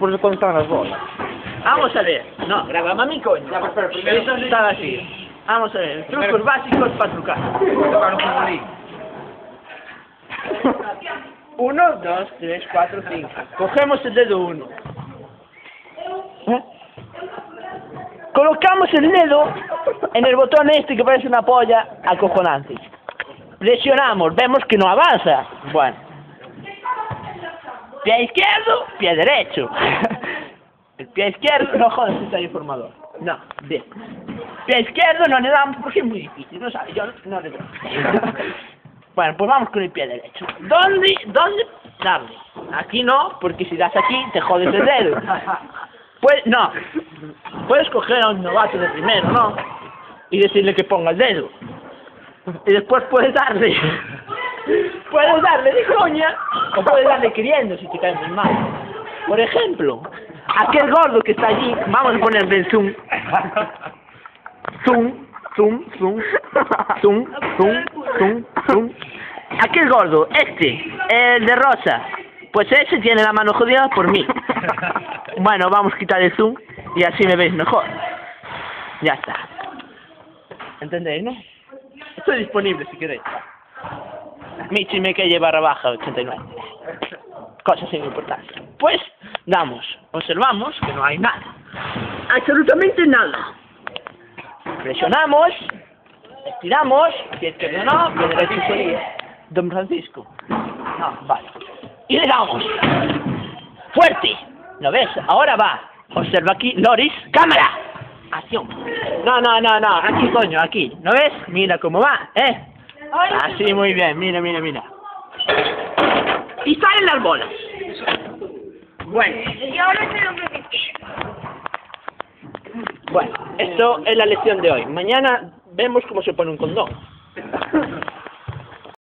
por cuando estaban las bolas. Vamos a ver. No, grabamos a mi coño. Ya, pero primero Esto estaba así. Vamos a ver. Trucos básicos para trucar. tocar un futbolín. 1, 2, 3, 4, 5. Cogemos el dedo 1. Colocamos el dedo en el botón este que parece una polla acojonante. Presionamos, vemos que no avanza. Bueno. Pie izquierdo, pie derecho. El pie izquierdo, no jodas, está ahí el formador. No, bien. Pie izquierdo no le damos porque es muy difícil, no sabes, yo no le doy. Bueno, pues vamos con el pie derecho. ¿Dónde darle? Aquí no, porque si das aquí te jodes el dedo. Pues, no. Puedes coger a un novato de primero, ¿no? Y decirle que ponga el dedo. Y después puedes darle. Puedes darle de coña o puedes darle queriendo si te cae muy mal. Por ejemplo, aquel gordo que está allí, vamos a ponerle el zoom. Zoom, zoom, zoom, zoom, zoom, zoom, zoom. Aquel gordo, el de rosa, pues ese tiene la mano jodida por mí. Bueno, vamos a quitar el zoom y así me veis mejor. Ya está. ¿Entendéis, no? Estoy disponible si queréis. Michi me que barra baja 89. Cosas sin importancia. Pues, damos, observamos que no hay nada. Absolutamente nada. Presionamos, estiramos, si es que no, viene el chisolín. Don Francisco. No, vale. Y le damos. Fuerte. ¿Lo ves? Ahora va. Observa aquí, Loris. ¡Cámara! Acción. No. Aquí, coño, aquí. ¿Lo ves? Mira cómo va, ¿eh? Así, muy bien. Mira. Y salen las bolas. Bueno. Bueno, esto es la lección de hoy. Mañana vemos cómo se pone un condón.